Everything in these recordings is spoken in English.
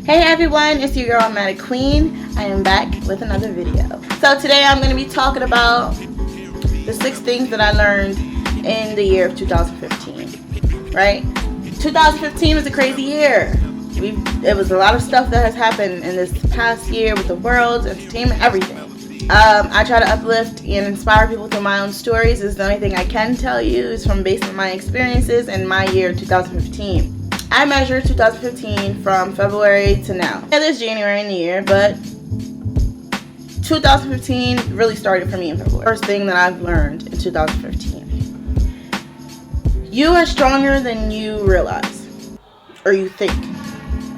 Hey everyone, it's your girl IllmaticQueen. I am back with another video. So today I'm going to be talking about the 6 things that I learned in the year of 2015. Right? 2015 was a crazy year. It was a lot of stuff that has happened in this past year with the world, entertainment, everything. I try to uplift and inspire people through my own stories. It's the only thing I can tell you is from based on my experiences in my year 2015. I measured 2015 from February to now. Yeah, there's January in the year, but 2015 really started for me in February. First thing that I've learned in 2015. You are stronger than you realize, or you think,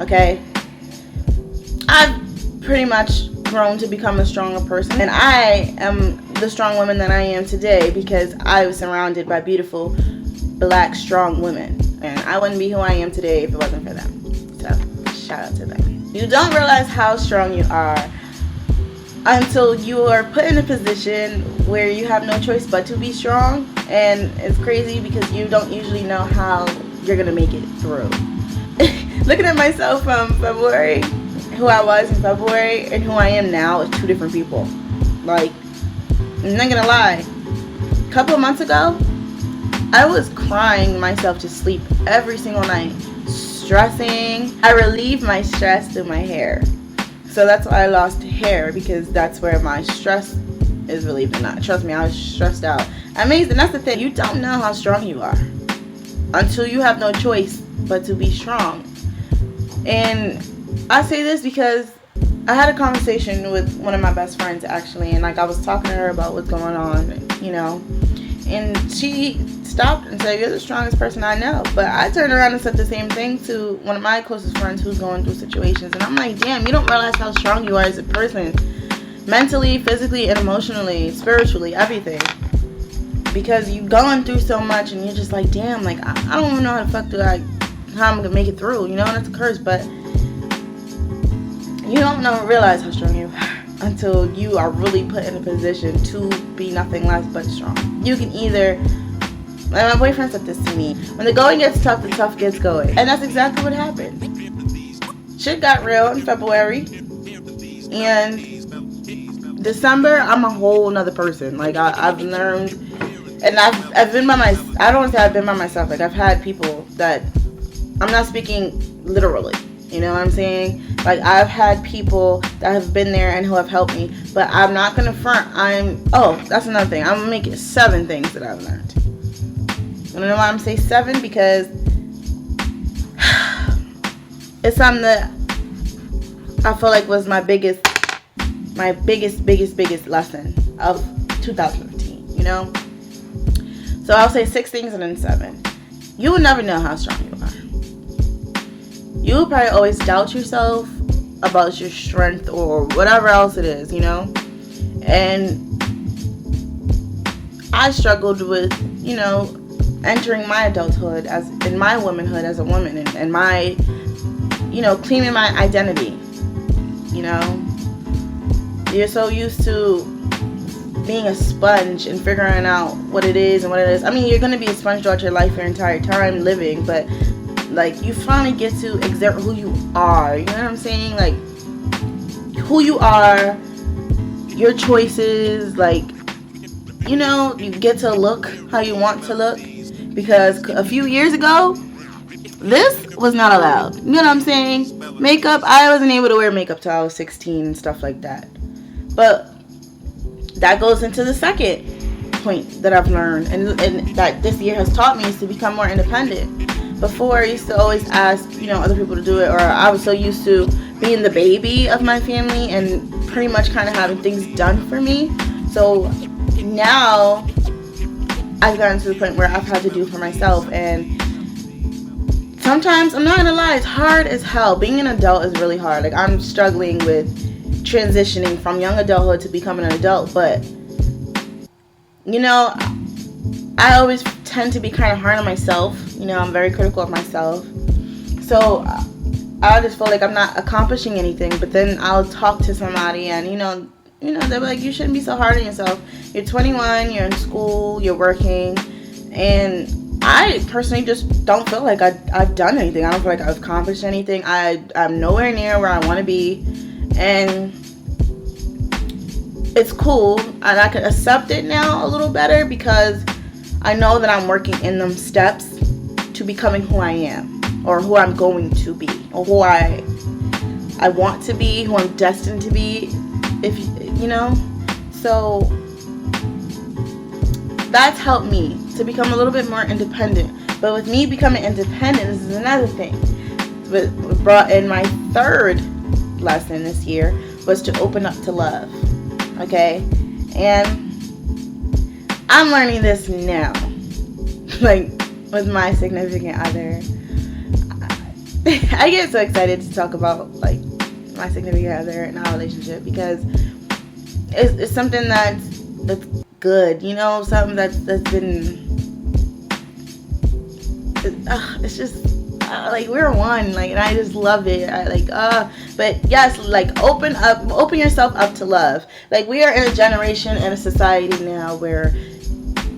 okay? I've pretty much grown to become a stronger person, and I am the strong woman that I am today because I was surrounded by beautiful, black, strong women. And I wouldn't be who I am today if it wasn't for them. So, shout out to them. You don't realize how strong you are until you are put in a position where you have no choice but to be strong. And it's crazy because you don't usually know how you're going to make it through. Looking at myself from February, who I was in February, and who I am now is 2 different people. Like, I'm not going to lie. A couple of months ago, I was crying myself to sleep every single night, stressing. I relieve my stress through my hair. So that's why I lost hair, because that's where my stress is relieved. And trust me, I was stressed out. Amazing. That's the thing. You don't know how strong you are until you have no choice but to be strong. And I say this because I had a conversation with one of my best friends, actually, and like I was talking to her about what's going on, you know, and she stopped and said, "You're the strongest person I know." But I turned around and said the same thing to one of my closest friends who's going through situations, and I'm like, damn, you don't realize how strong you are as a person, mentally, physically, and emotionally, spiritually, everything, because you've gone through so much, and you're just like, damn, like I don't even know how I'm gonna make it through, you know. And it's a curse, but you don't realize how strong you are until you are really put in a position to be nothing less but strong. You can either, like my boyfriend said this to me, when the going gets tough, the tough gets going. And that's exactly what happened. Shit got real in February, and December, I'm a whole nother person. Like I've learned, and I've been by myself. I don't want to say I've been by myself. Like I've had people that, I'm not speaking literally, you know what I'm saying? Like I've had people that have been there and who have helped me, but I'm not gonna front. That's another thing. I'm gonna make it 7 things that I've learned. You know why I'm saying 7? Because it's something that I feel like was my biggest lesson of 2015, you know? So I'll say 6 things and then 7. You will never know how strong you are. You will probably always doubt yourself about your strength or whatever else it is, you know? And I struggled with, you know, entering my adulthood in my womanhood as a woman, and my, you know, claiming my identity. You know, you're so used to being a sponge and figuring out what it is and what it is. I mean, you're going to be a sponge throughout your life, your entire time living, but like you finally get to exert who you are. You know what I'm saying? Like who you are, your choices, like, you know, you get to look how you want to look. Because a few years ago, this was not allowed. You know what I'm saying? Makeup, I wasn't able to wear makeup till I was 16 and stuff like that. But that goes into the second point that I've learned, and that this year has taught me, is to become more independent. Before, I used to always ask, you know, other people to do it, or I was so used to being the baby of my family and pretty much kind of having things done for me. So now I've gotten to the point where I've had to do for myself, and sometimes, I'm not gonna lie, it's hard as hell. Being an adult is really hard. Like I'm struggling with transitioning from young adulthood to becoming an adult, but you know, I always tend to be kind of hard on myself. You know, I'm very critical of myself. So I just feel like I'm not accomplishing anything, but then I'll talk to somebody and, you know, they're like, you shouldn't be so hard on yourself. You're 21, you're in school, you're working, and I personally just don't feel like I've done anything. I don't feel like I've accomplished anything. I'm nowhere near where I want to be. And it's cool. And I can accept it now a little better because I know that I'm working in them steps to becoming who I am, or who I'm going to be, or who I want to be, who I'm destined to be, if you know. So that's helped me to become a little bit more independent. But with me becoming independent, this is another thing. But brought in my third lesson this year was to open up to love. Okay? And I'm learning this now. Like with my significant other. I get so excited to talk about like my significant other and our relationship because it's something that's good, you know, something that's been, it's just like we're one, like, and I just love it. But yes, like open yourself up to love. Like we are in a generation and a society now where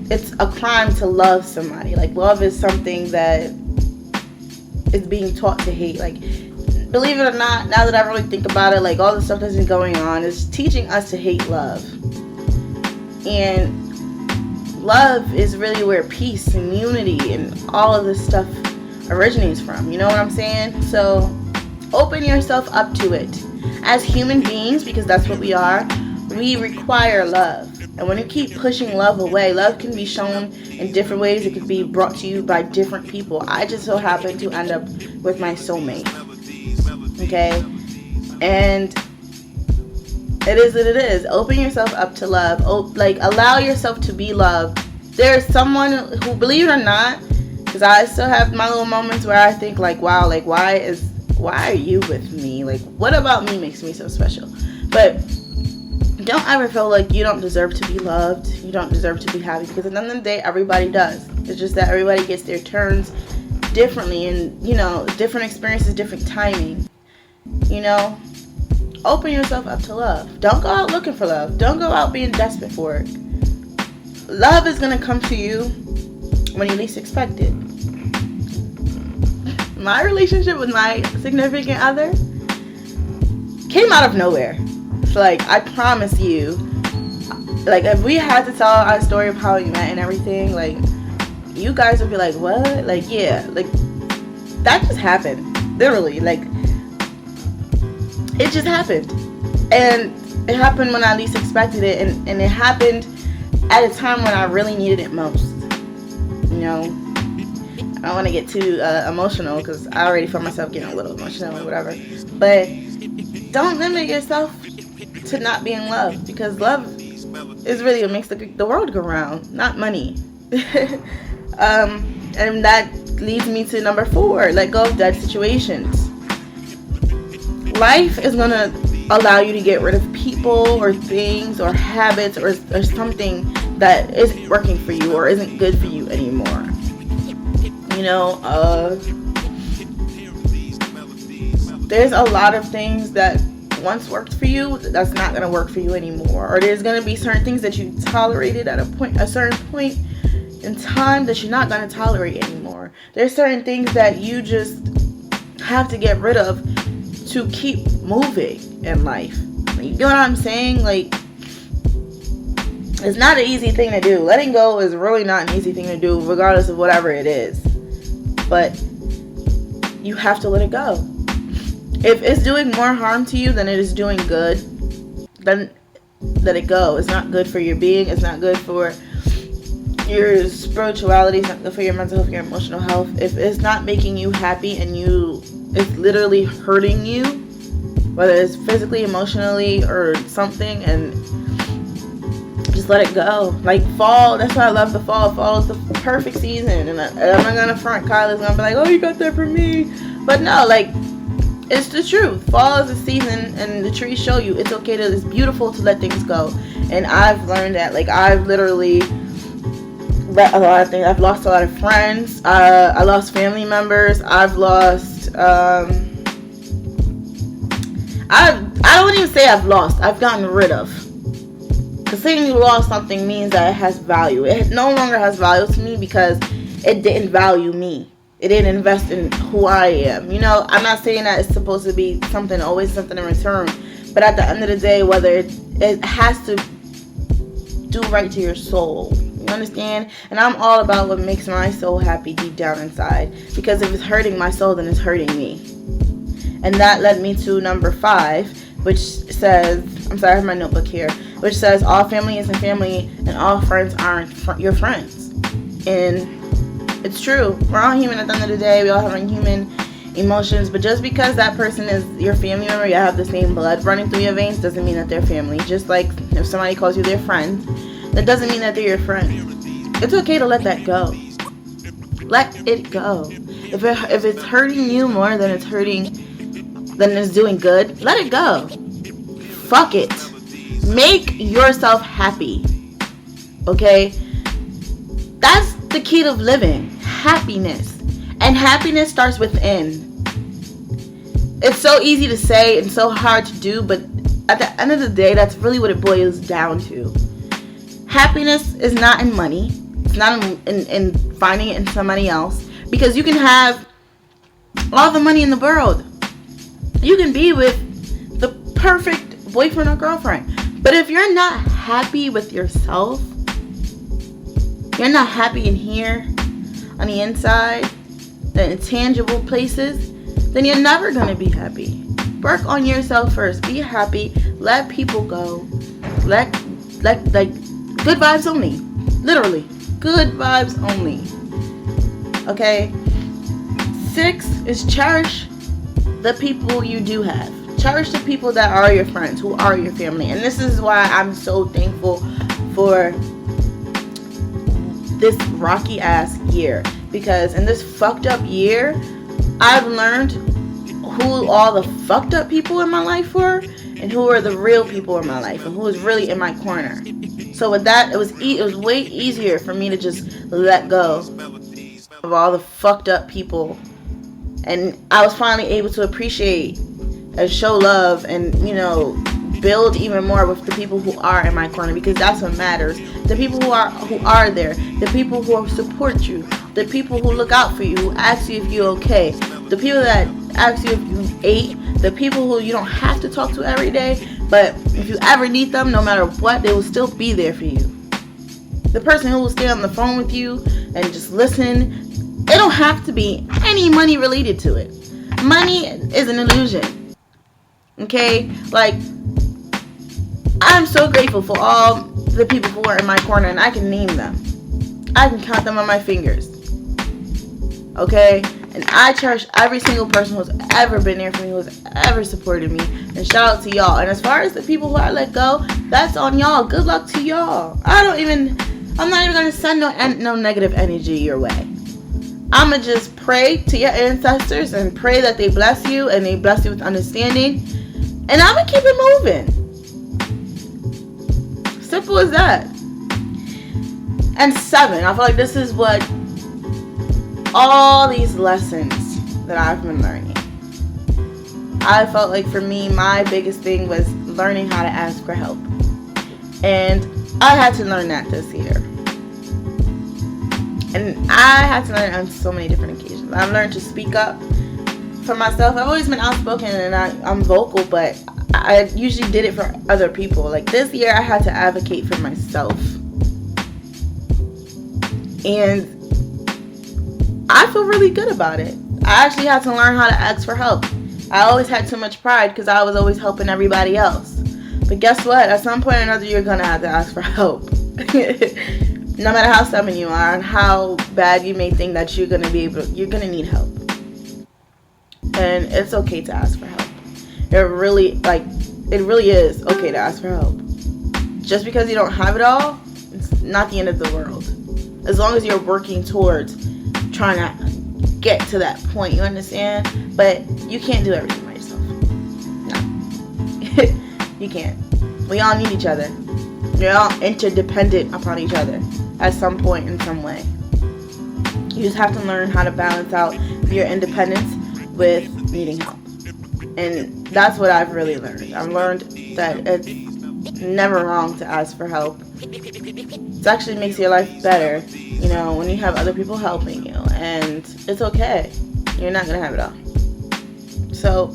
it's a crime to love somebody. Like love is something that is being taught to hate. Like, believe it or not, now that I really think about it, like all the stuff that's been going on is teaching us to hate love. And love is really where peace and unity and all of this stuff originates from. You know what I'm saying? So open yourself up to it. As human beings, because that's what we are, we require love. And when you keep pushing love away, love can be shown in different ways. It could be brought to you by different people. I just so happen to end up with my soulmate. Okay? And it is what it is. Open yourself up to love. Allow yourself to be loved. There's someone who, believe it or not, because I still have my little moments where I think like, wow, like why are you with me? Like what about me makes me so special? But don't ever feel like you don't deserve to be loved. You don't deserve to be happy, because at the end of the day, everybody does. It's just that everybody gets their turns differently, and you know, different experiences, different timing. You know, open yourself up to love. Don't go out looking for love. Don't go out being desperate for it. Love is gonna come to you when you least expect it. My relationship with my significant other came out of nowhere. Like, I promise you, like, if we had to tell our story of how we met and everything, like, you guys would be like, what? Like, yeah, like, that just happened. Literally, like, it just happened. And it happened when I least expected it, and it happened at a time when I really needed it most. You know, I don't want to get too emotional, because I already feel myself getting a little emotional or whatever, but don't limit yourself to not be in love, because love is really what makes the world go round, not money. And that leads me to number 4, let go of dead situations. Life is gonna allow you to get rid of people or things or habits or something that isn't working for you or isn't good for you anymore. You know, there's a lot of things that once worked for you that's not going to work for you anymore, or there's going to be certain things that you tolerated at a certain point in time that you're not going to tolerate anymore. There's certain things that you just have to get rid of to keep moving in life. You know what I'm saying? Like, it's not an easy thing to do. Letting go is really not an easy thing to do, regardless of whatever it is. But you have to let it go. If it's doing more harm to you than it is doing good, then let it go. It's not good for your being. It's not good for your spirituality. It's not good for your mental health, your emotional health. If it's not making you happy and it's literally hurting you, whether it's physically, emotionally, or something, and just let it go. Like fall, that's why I love the fall. Fall is the perfect season, and I'm not gonna front. Kyla's gonna be like, oh, you got that from me. But no, like, it's the truth. Fall is the season, and the trees show you it's beautiful to let things go. And I've learned that. Like, I've literally a lot of things. I've lost a lot of friends. I lost family members. I've lost. I don't even say I've lost. I've gotten rid of. Because saying you lost something means that it has value. It no longer has value to me because it didn't value me. It didn't invest in who I am. You know, I'm not saying that it's supposed to be something, always something in return. But at the end of the day, whether it has to do right to your soul. You understand? And I'm all about what makes my soul happy deep down inside. Because if it's hurting my soul, then it's hurting me. And that led me to number 5, which says, I'm sorry, I have my notebook here, which says all family isn't family and all friends aren't your friends. And it's true. We're all human at the end of the day. We all have human emotions. But just because that person is your family member, you have the same blood running through your veins, doesn't mean that they're family. Just like if somebody calls you their friend, that doesn't mean that they're your friend. It's okay to let that go. Let it go. If it's hurting you more than it's doing good, let it go. Fuck it. Make yourself happy. Okay? That's the key to living. Happiness. And happiness starts within. It's so easy to say and so hard to do, but at the end of the day, that's really what it boils down to. Happiness is not in money. It's not in finding it in somebody else. Because you can have all the money in the world. You can be with the perfect boyfriend or girlfriend. But if you're not happy with yourself, you're not happy in here, on the inside, the intangible places, then you're never going to be happy. Work on yourself first. Be happy. Let people go. Like, good vibes only. Literally. Good vibes only. Okay? 6 is cherish the people you do have. Cherish the people that are your friends, who are your family. And this is why I'm so thankful for this rocky ass year. Because in this fucked up year, I've learned who all the fucked up people in my life were and who are the real people in my life and who is really in my corner. So with that, it was way easier for me to just let go of all the fucked up people. And I was finally able to appreciate and show love and, you know, build even more with the people who are in my corner, because that's what matters. The people who are there, the people who support you, the people who look out for you, who ask you if you're okay, the people that ask you if you ate, the people who you don't have to talk to every day, but if you ever need them, no matter what, they will still be there for you. The person who will stay on the phone with you and just listen. It don't have to be any money related to it. Money is an illusion. Okay? Like, I'm so grateful for all the people who are in my corner, and I can name them. I can count them on my fingers. Okay? And I cherish every single person who's ever been there for me, who's ever supported me. And shout out to y'all. And as far as the people who I let go, that's on y'all. Good luck to y'all. I'm not even going to send no negative energy your way. I'm going to just pray to your ancestors and pray that they bless you and they bless you with understanding. And I'm going to keep it moving. Simple as that. And 7, I feel like this is what all these lessons that I've been learning. I felt like for me, my biggest thing was learning how to ask for help. And I had to learn that this year. And I had to learn on so many different occasions. I've learned to speak up for myself. I've always been outspoken and I'm vocal, but I usually did it for other people. Like this year, I had to advocate for myself. And I feel really good about it. I actually had to learn how to ask for help. I always had too much pride because I was always helping everybody else. But guess what? At some point or another, you're going to have to ask for help. No matter how stubborn you are and how bad you may think that you're going to need help. And it's okay to ask for help. It really is okay to ask for help. Just because you don't have it all, it's not the end of the world. As long as you're working towards trying to get to that point, you understand? But you can't do everything by yourself. No. You can't. We all need each other. We're all interdependent upon each other at some point in some way. You just have to learn how to balance out your independence with needing help. And that's what I've really learned. I've learned that it's never wrong to ask for help. It actually makes your life better, you know, when you have other people helping you. And it's okay. You're not going to have it all. So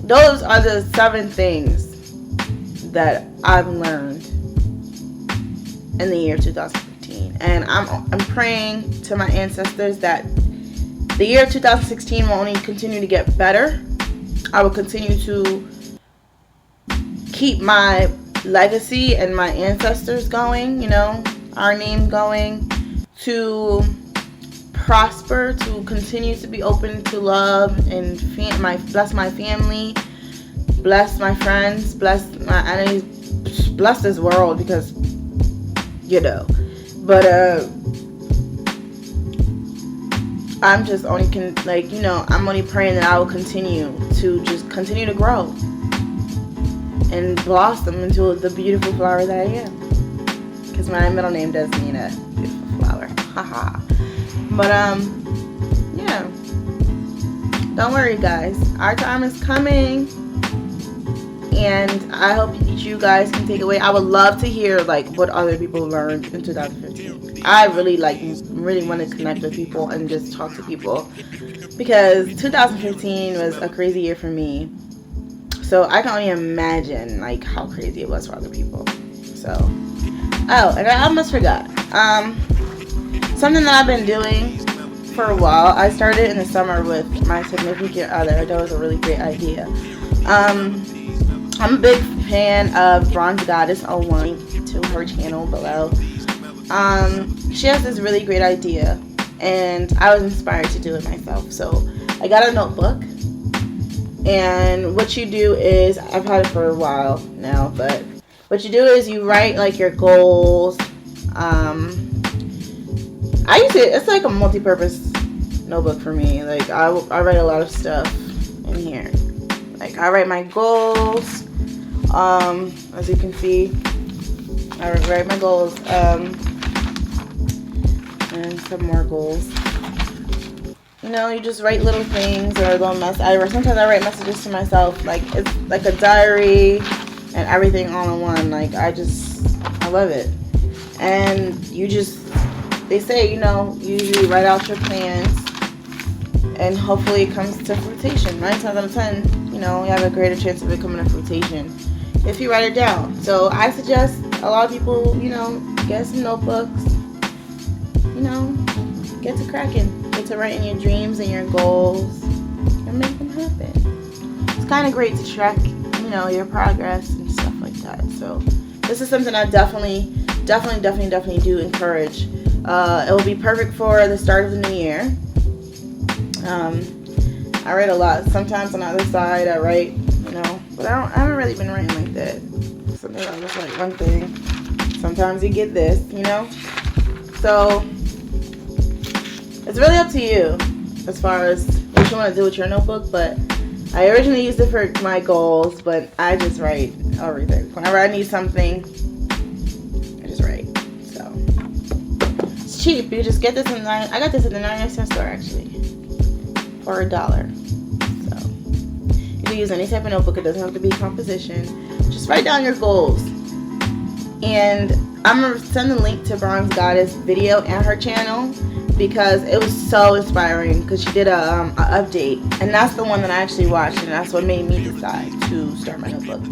those are the 7 things that I've learned in the year 2015. And I'm praying to my ancestors that the year 2016 will only continue to get better. I will continue to keep my legacy and my ancestors going, you know, our name going, to prosper, to continue to be open to love and bless my family, bless my friends, bless my enemies, bless this world, because, you know, but I'm just only I'm only praying that I will continue to grow and blossom into the beautiful flower that I am. Because my middle name does mean a beautiful flower. Haha. But yeah. Don't worry, guys. Our time is coming. And I hope you guys can take away. I would love to hear like what other people learned in 2015. I really want to connect with people and just talk to people, because 2015 was a crazy year for me. So I can only imagine like how crazy it was for other people. So, oh, and I almost forgot. Something that I've been doing for a while. I started in the summer with my significant other. That was a really great idea. I'm a big fan of Bronze Goddess 01, to her channel below. She has this really great idea, and I was inspired to do it myself. So I got a notebook, and what you do is, I've had it for a while now, but what you do is you write like your goals. I use it, it's like a multi-purpose notebook for me. Like I write a lot of stuff in here. Like I write my goals. As you can see, I write my goals, and some more goals. You know, you just write little things or a little sometimes I write messages to myself. Like it's like a diary and everything all in one. Like I love it. And they say, you know, you usually write out your plans, and hopefully it comes to fruition. 9 times out of 10, you know, you have a greater chance of it coming to fruition if you write it down. So I suggest a lot of people, you know, get some notebooks, you know, get to cracking, get to writing your dreams and your goals and make them happen. It's kind of great to track, you know, your progress and stuff like that. So this is something I definitely do encourage. It will be perfect for the start of the new year. I write a lot. Sometimes on the other side I write, you know, but I haven't really been writing like that. Sometimes I just write one thing. Sometimes you get this, you know. So it's really up to you as far as what you want to do with your notebook. But I originally used it for my goals, but I just write everything. Whenever I need something, I just write. So it's cheap. You just get this I got this at the 99-cent store actually for $1. You can use any type of notebook. It doesn't have to be composition. Just write down your goals. And I'm going to send the link to Bronze Goddess video and her channel, because it was so inspiring, because she did a update. And that's the one that I actually watched, and that's what made me decide to start my notebook.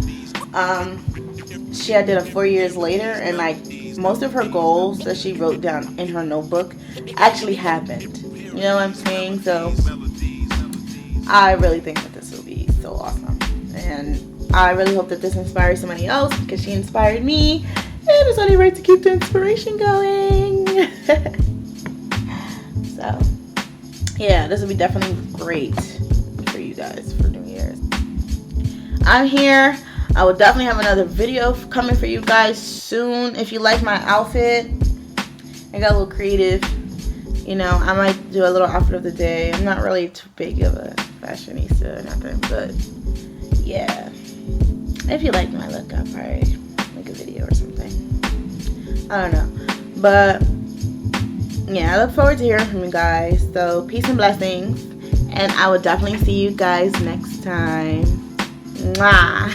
She did a 4 years later, and like most of her goals that she wrote down in her notebook actually happened. You know what I'm saying? So I really think that this will be so awesome, and I really hope that this inspires somebody else, because she inspired me, and it's only right to keep the inspiration going. So yeah, this will be definitely great for you guys for New Year's. I'm here. I will definitely have another video coming for you guys soon. If you like my outfit, I got a little creative. You know, I might do a little outfit of the day. I'm not really too big of a fashionista or nothing, but yeah. If you like my look, I'll probably make a video or something. I don't know. But yeah, I look forward to hearing from you guys. So peace and blessings. And I will definitely see you guys next time. Mwah.